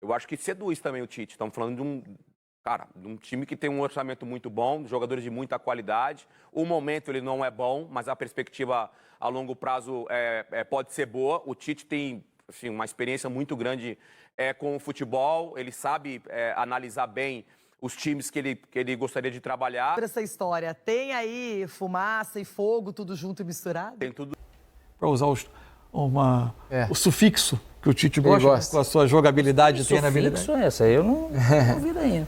Eu acho que seduz também o Tite. Estamos falando de um time que tem um orçamento muito bom, jogadores de muita qualidade. O momento ele não é bom, mas a perspectiva a longo prazo pode ser boa. O Tite tem assim, uma experiência muito grande com o futebol, ele sabe analisar bem os times que ele gostaria de trabalhar. Essa história tem aí fumaça e fogo, tudo junto e misturado? Tem tudo. Para usar o sufixo que o Tite gosta, com a sua jogabilidade e treinabilidade. Sufixo essa, eu não ouvi ainda.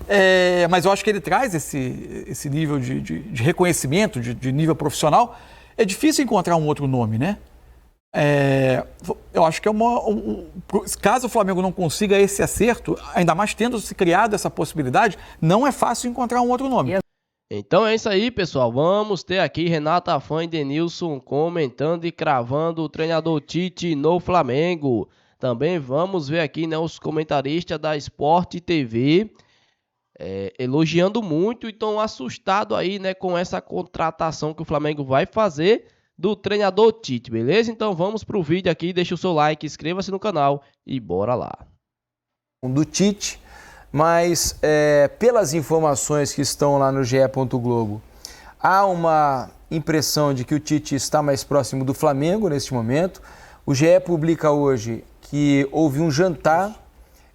Mas eu acho que ele traz esse nível de reconhecimento, de nível profissional. É difícil encontrar um outro nome, né? Eu acho que caso o Flamengo não consiga esse acerto, ainda mais tendo se criado essa possibilidade, não é fácil encontrar um outro nome. Então é isso aí, pessoal. Vamos ter aqui Renata Fã e Denilson comentando e cravando o treinador Tite no Flamengo. Também vamos ver aqui, né, os comentaristas da Sport TV elogiando muito e estão assustados aí, né, com essa contratação que o Flamengo vai fazer do treinador Tite, beleza? Então vamos pro vídeo aqui, deixa o seu like, inscreva-se no canal e bora lá. Do Tite, mas pelas informações que estão lá no GE. Globo, há uma impressão de que o Tite está mais próximo do Flamengo neste momento. O GE publica hoje que houve um jantar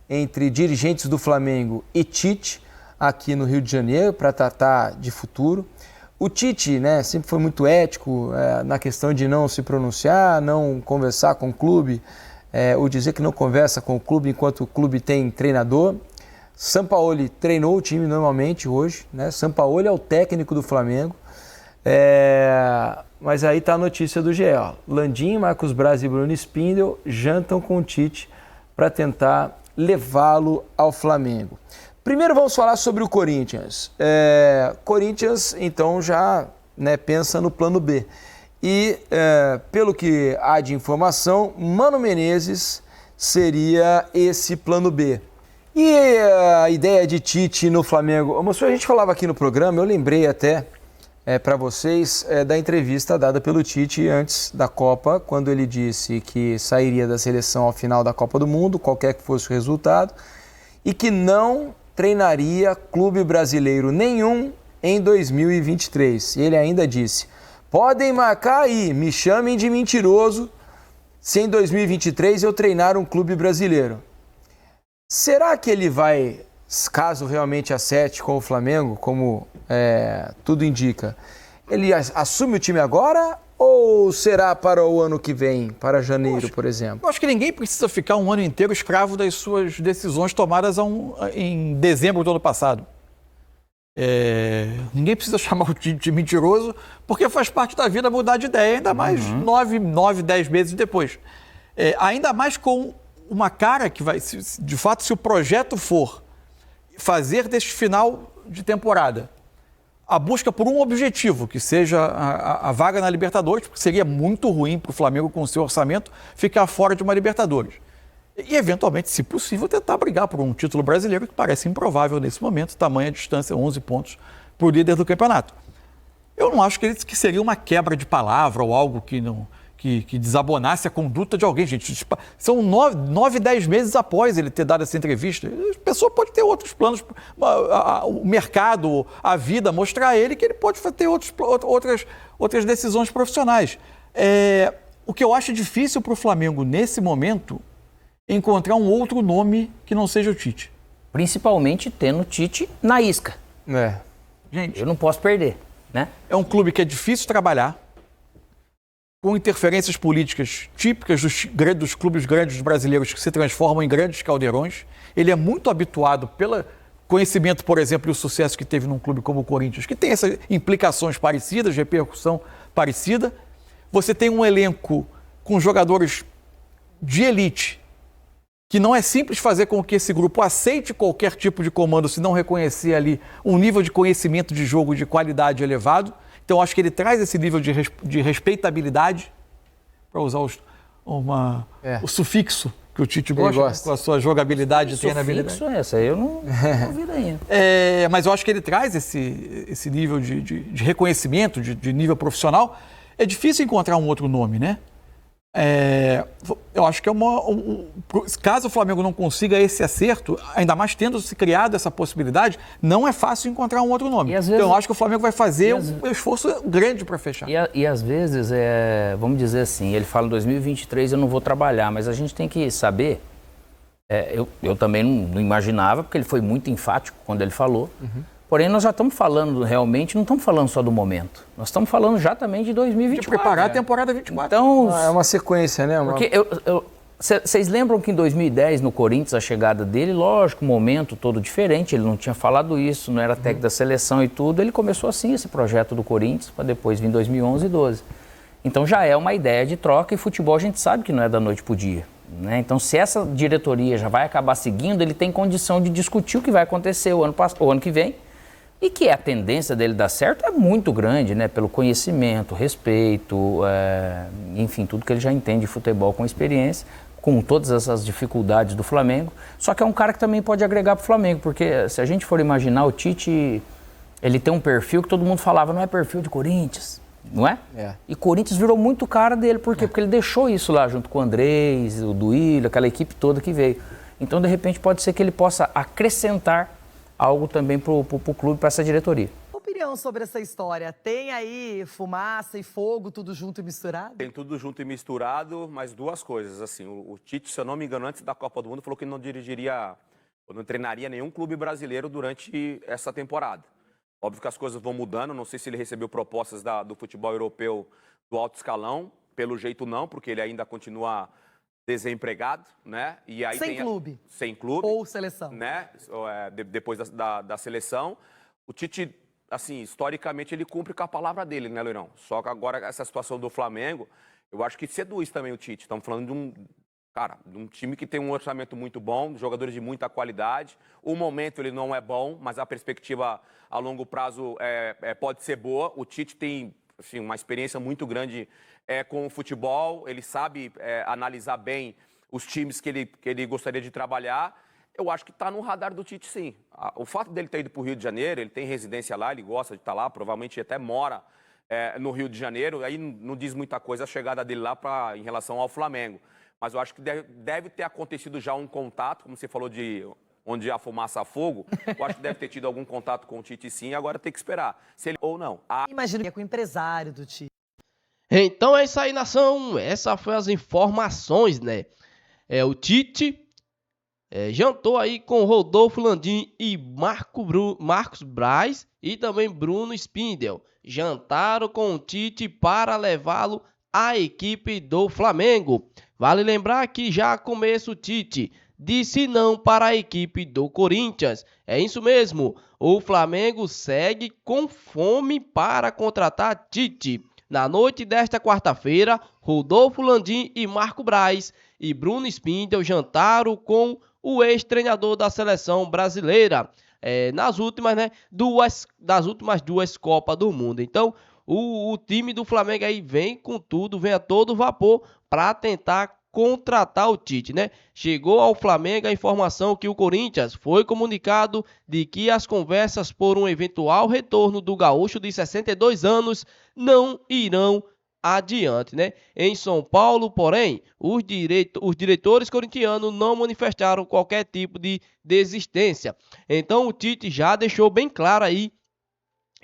entre dirigentes do Flamengo e Tite aqui no Rio de Janeiro para tratar de futuro. O Tite, né, sempre foi muito ético na questão de não se pronunciar, não conversar com o clube, ou dizer que não conversa com o clube enquanto o clube tem treinador. Sampaoli treinou o time normalmente hoje, né? Sampaoli é o técnico do Flamengo. Mas aí está a notícia do GE. Landim, Marcos Braz e Bruno Spindel jantam com o Tite para tentar levá-lo ao Flamengo. Primeiro vamos falar sobre o Corinthians. Corinthians, então, já pensa no plano B. E, pelo que há de informação, Mano Menezes seria esse plano B. E a ideia de Tite no Flamengo? A gente falava aqui no programa, eu lembrei até para vocês da entrevista dada pelo Tite antes da Copa, quando ele disse que sairia da seleção ao final da Copa do Mundo, qualquer que fosse o resultado, e que não treinaria clube brasileiro nenhum em 2023. E ele ainda disse: podem marcar aí, me chamem de mentiroso se em 2023 eu treinar um clube brasileiro. Será que ele vai, caso realmente acerte com o Flamengo, como tudo indica, ele assume o time agora ou será para o ano que vem, para janeiro, por exemplo? Eu acho que ninguém precisa ficar um ano inteiro escravo das suas decisões tomadas em dezembro do ano passado. Ninguém precisa chamar o Tite de mentiroso, porque faz parte da vida mudar de ideia, ainda mais 10 meses depois. Ainda mais com uma cara que vai, de fato, se o projeto for fazer deste final de temporada a busca por um objetivo, que seja a vaga na Libertadores, porque seria muito ruim para o Flamengo, com o seu orçamento, ficar fora de uma Libertadores. E, eventualmente, se possível, tentar brigar por um título brasileiro, que parece improvável nesse momento, tamanha distância, 11 pontos para o líder do campeonato. Eu não acho que seria uma quebra de palavra ou algo que desabonasse a conduta de alguém, gente. São 9, 10 meses após ele ter dado essa entrevista. A pessoa pode ter outros planos, o mercado, a vida, mostrar a ele que ele pode ter outras decisões profissionais. O que eu acho difícil para o Flamengo, nesse momento, é encontrar um outro nome que não seja o Tite. Principalmente tendo o Tite na isca. Gente, eu não posso perder, né? É um clube que é difícil trabalhar, com interferências políticas típicas dos clubes grandes brasileiros que se transformam em grandes caldeirões. Ele é muito habituado pelo conhecimento, por exemplo, e o sucesso que teve num clube como o Corinthians, que tem essas implicações parecidas, repercussão parecida. Você tem um elenco com jogadores de elite, que não é simples fazer com que esse grupo aceite qualquer tipo de comando se não reconhecer ali um nível de conhecimento de jogo de qualidade elevado. Então, acho que ele traz esse nível de respeitabilidade, para usar o sufixo que o Tite gosta, com a sua jogabilidade e treinabilidade. Sufixo essa, eu não ouvi ainda. Mas eu acho que ele traz esse nível de reconhecimento, de nível profissional. É difícil encontrar um outro nome, né? Eu acho que caso o Flamengo não consiga esse acerto, ainda mais tendo se criado essa possibilidade, não é fácil encontrar um outro nome. Então eu acho que o Flamengo vai fazer um esforço grande para fechar. E às vezes, vamos dizer assim, ele fala em 2023 eu não vou trabalhar, mas a gente tem que saber, eu também não imaginava, porque ele foi muito enfático quando ele falou, porém nós já estamos falando realmente, não estamos falando só do momento, nós estamos falando já também de 2024. De preparar a temporada 24. Então, é uma sequência, né? Porque vocês lembram que em 2010, no Corinthians, a chegada dele, lógico, um momento todo diferente, ele não tinha falado isso, não era técnico da seleção e tudo, ele começou assim esse projeto do Corinthians, para depois vir em 2011 e 12. Então já é uma ideia de troca e futebol a gente sabe que não é da noite para o dia, né? Então se essa diretoria já vai acabar seguindo, ele tem condição de discutir o que vai acontecer o ano que vem, e que a tendência dele dar certo é muito grande, né? Pelo conhecimento, respeito, enfim, tudo que ele já entende de futebol com experiência, com todas essas dificuldades do Flamengo. Só que é um cara que também pode agregar para o Flamengo, porque se a gente for imaginar, o Tite, ele tem um perfil que todo mundo falava, não é perfil de Corinthians, não é? E Corinthians virou muito cara dele, por quê? Porque ele deixou isso lá junto com o Andrés, o Duílio, aquela equipe toda que veio. Então, de repente, pode ser que ele possa acrescentar algo também para o clube, para essa diretoria. Opinião sobre essa história? Tem aí fumaça e fogo, tudo junto e misturado? Tem tudo junto e misturado, mas duas coisas. Assim, o Tite, se eu não me engano, antes da Copa do Mundo, falou que não dirigiria, ou não treinaria nenhum clube brasileiro durante essa temporada. Óbvio que as coisas vão mudando, não sei se ele recebeu propostas do futebol europeu do alto escalão, pelo jeito não, porque ele ainda continua desempregado, né? E aí sem clube. Sem clube. Ou seleção. Né? Depois da seleção. O Tite, assim, historicamente, ele cumpre com a palavra dele, né, Loirão? Só que agora, essa situação do Flamengo, eu acho que seduz também o Tite. Estamos falando de um time que tem um orçamento muito bom, jogadores de muita qualidade. O momento ele não é bom, mas a perspectiva a longo prazo pode ser boa. O Tite tem, assim, uma experiência muito grande com o futebol, ele sabe analisar bem os times que ele gostaria de trabalhar. Eu acho que está no radar do Tite, sim. O fato dele ter ido para o Rio de Janeiro, ele tem residência lá, ele gosta de estar lá, provavelmente até mora no Rio de Janeiro, aí não diz muita coisa a chegada dele lá em relação ao Flamengo. Mas eu acho que deve ter acontecido já um contato, como você falou de onde há fumaça há fogo, eu acho que deve ter tido algum contato com o Tite, sim, agora tem que esperar, se ele ou não. Imagino que é com o empresário do Tite. Então é isso aí, nação. Essas foram as informações, né? O Tite jantou aí com Rodolfo Landim e Marcos Braz e também Bruno Spindel. Jantaram com o Tite para levá-lo à equipe do Flamengo. Vale lembrar que já começa o Tite disse não para a equipe do Corinthians. É isso mesmo, o Flamengo segue com fome para contratar Tite. Na noite desta quarta-feira, Rodolfo Landim e Marco Braz e Bruno Spindel jantaram com o ex-treinador da seleção brasileira das últimas duas Copas do Mundo. Então, o time do Flamengo aí vem com tudo, vem a todo vapor para tentar contratar o Tite, né? Chegou ao Flamengo a informação que o Corinthians foi comunicado de que as conversas por um eventual retorno do gaúcho de 62 anos não irão adiante, né? Em São Paulo, porém, os diretores corintianos não manifestaram qualquer tipo de desistência. Então o Tite já deixou bem claro aí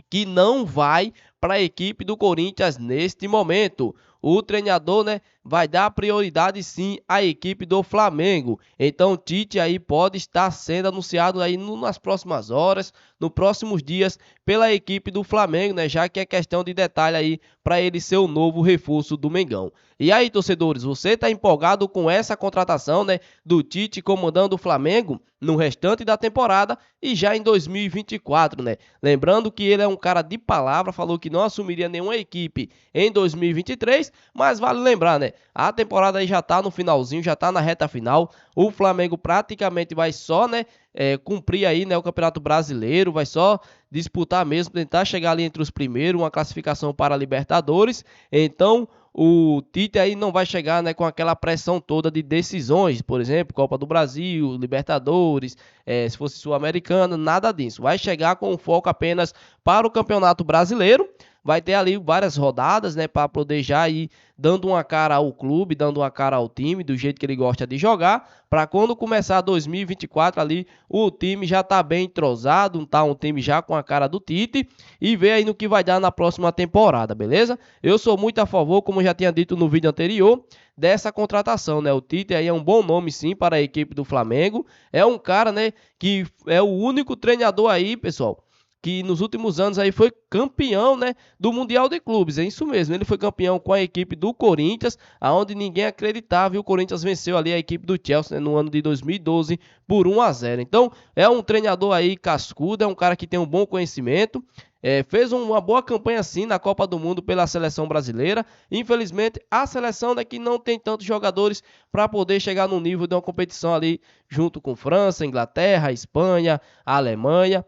que não vai para a equipe do Corinthians neste momento. O treinador, né, vai dar prioridade sim à equipe do Flamengo. Então o Tite aí pode estar sendo anunciado aí nas próximas horas, nos próximos dias pela equipe do Flamengo, né, já que é questão de detalhe aí para ele ser o novo reforço do Mengão. E aí, torcedores, você está empolgado com essa contratação, né, do Tite comandando o Flamengo no restante da temporada e já em 2024, né? Lembrando que ele é um cara de palavra, falou que não assumiria nenhuma equipe em 2023, mas vale lembrar, né? A temporada aí já tá no finalzinho, já tá na reta final. O Flamengo praticamente vai só, né, cumprir aí, né, o Campeonato Brasileiro, vai só disputar mesmo, tentar chegar ali entre os primeiros, uma classificação para a Libertadores. Então, o Tite aí não vai chegar, né, com aquela pressão toda de decisões, por exemplo, Copa do Brasil, Libertadores, se fosse Sul-Americana, nada disso. Vai chegar com foco apenas para o Campeonato Brasileiro, vai ter ali várias rodadas, né, para poder já ir dando uma cara ao clube, dando uma cara ao time, do jeito que ele gosta de jogar, para quando começar 2024 ali, o time já tá bem entrosado, tá um time já com a cara do Tite, e ver aí no que vai dar na próxima temporada, beleza? Eu sou muito a favor, como já tinha dito no vídeo anterior, dessa contratação, né? O Tite aí é um bom nome sim para a equipe do Flamengo, é um cara, né, que é o único treinador aí, pessoal, que nos últimos anos aí foi campeão, né, do Mundial de Clubes, é isso mesmo, ele foi campeão com a equipe do Corinthians, aonde ninguém acreditava, e o Corinthians venceu ali a equipe do Chelsea, né, no ano de 2012 por 1-0. Então, é um treinador aí cascudo, é um cara que tem um bom conhecimento, fez uma boa campanha sim na Copa do Mundo pela seleção brasileira. Infelizmente, a seleção daqui não tem tantos jogadores para poder chegar no nível de uma competição ali junto com França, Inglaterra, Espanha, Alemanha,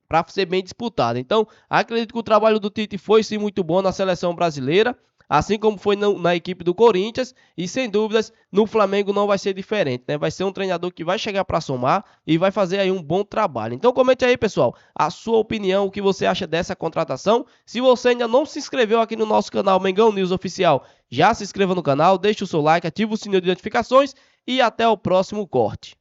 para ser bem disputada. Então, acredito que o trabalho do Tite foi sim muito bom na seleção brasileira, assim como foi na equipe do Corinthians, e sem dúvidas no Flamengo não vai ser diferente, né? Vai ser um treinador que vai chegar para somar e vai fazer aí um bom trabalho. Então comente aí, pessoal, a sua opinião, o que você acha dessa contratação. Se você ainda não se inscreveu aqui no nosso canal Mengão News Oficial, já se inscreva no canal, deixe o seu like, ative o sininho de notificações e até o próximo corte.